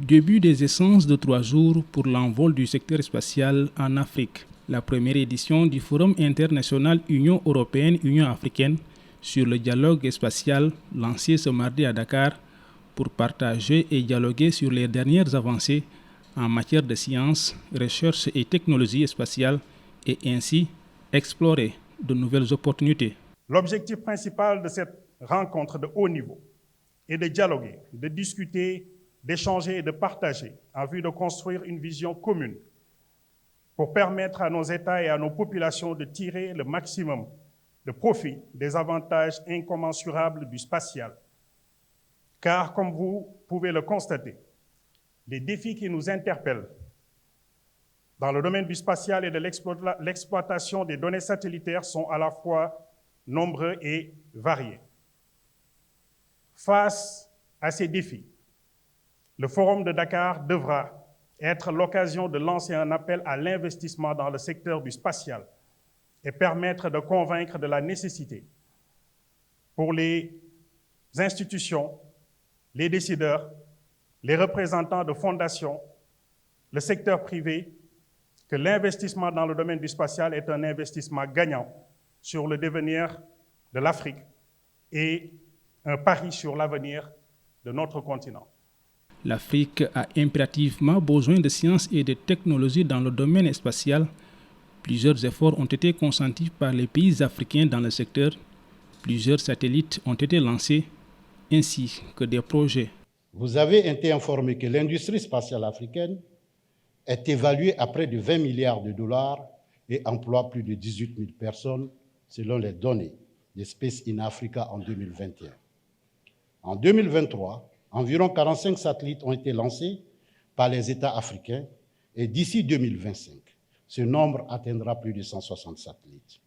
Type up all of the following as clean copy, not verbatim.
Début des essences de 3 jours pour l'envol du secteur spatial en Afrique. La première édition du Forum international Union européenne-Union africaine sur le dialogue spatial lancé ce mardi à Dakar pour partager et dialoguer sur les dernières avancées en matière de sciences, recherche et technologie spatiale et ainsi explorer de nouvelles opportunités. L'objectif principal de cette rencontre de haut niveau est de dialoguer, de discuter, d'échanger et de partager en vue de construire une vision commune pour permettre à nos États et à nos populations de tirer le maximum de profit des avantages incommensurables du spatial. Car, comme vous pouvez le constater, les défis qui nous interpellent dans le domaine du spatial et de l'exploitation des données satellitaires sont à la fois nombreux et variés. Face à ces défis, le Forum de Dakar devra être l'occasion de lancer un appel à l'investissement dans le secteur du spatial et permettre de convaincre de la nécessité pour les institutions, les décideurs, les représentants de fondations, le secteur privé, que l'investissement dans le domaine du spatial est un investissement gagnant sur le devenir de l'Afrique et un pari sur l'avenir de notre continent. L'Afrique a impérativement besoin de sciences et de technologies dans le domaine spatial. Plusieurs efforts ont été consentis par les pays africains dans le secteur. Plusieurs satellites ont été lancés, ainsi que des projets. Vous avez été informé que l'industrie spatiale africaine est évaluée à près de 20 milliards de dollars et emploie plus de 18 000 personnes, selon les données de Space in Africa en 2021. En 2023, environ 45 satellites ont été lancés par les États africains et d'ici 2025, ce nombre atteindra plus de 160 satellites.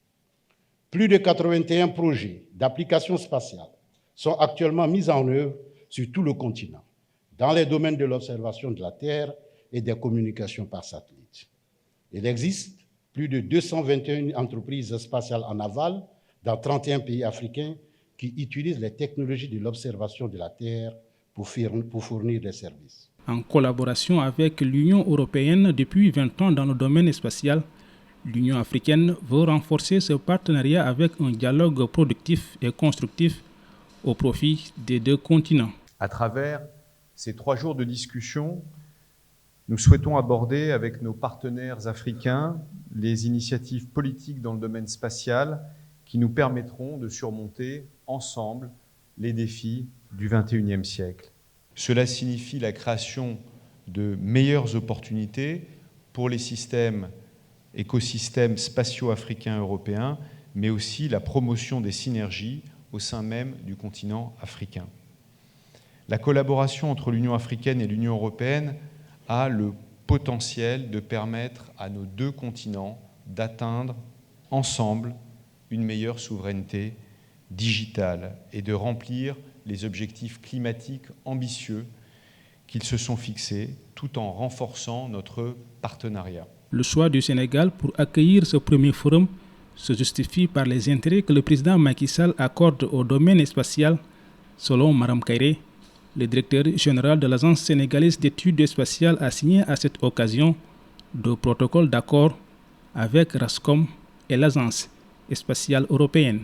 Plus de 81 projets d'applications spatiales sont actuellement mis en œuvre sur tout le continent, dans les domaines de l'observation de la Terre et des communications par satellite. Il existe plus de 221 entreprises spatiales en aval dans 31 pays africains qui utilisent les technologies de l'observation de la Terre pour fournir des services. En collaboration avec l'Union européenne depuis 20 ans dans le domaine spatial, l'Union africaine veut renforcer ce partenariat avec un dialogue productif et constructif au profit des 2 continents. À travers ces 3 jours de discussion, nous souhaitons aborder avec nos partenaires africains les initiatives politiques dans le domaine spatial qui nous permettront de surmonter ensemble les défis du XXIe siècle. Cela signifie la création de meilleures opportunités pour les écosystèmes spatiaux africains et européens, mais aussi la promotion des synergies au sein même du continent africain. La collaboration entre l'Union africaine et l'Union européenne a le potentiel de permettre à nos 2 continents d'atteindre ensemble une meilleure souveraineté digitale et de remplir les objectifs climatiques ambitieux qu'ils se sont fixés, tout en renforçant notre partenariat. Le choix du Sénégal pour accueillir ce premier forum se justifie par les intérêts que le président Macky Sall accorde au domaine spatial, selon Maram Kairé. Le directeur général de l'Agence sénégalaise d'études spatiales a signé à cette occasion 2 protocoles d'accord avec Rascom et l'Agence spatiale européenne.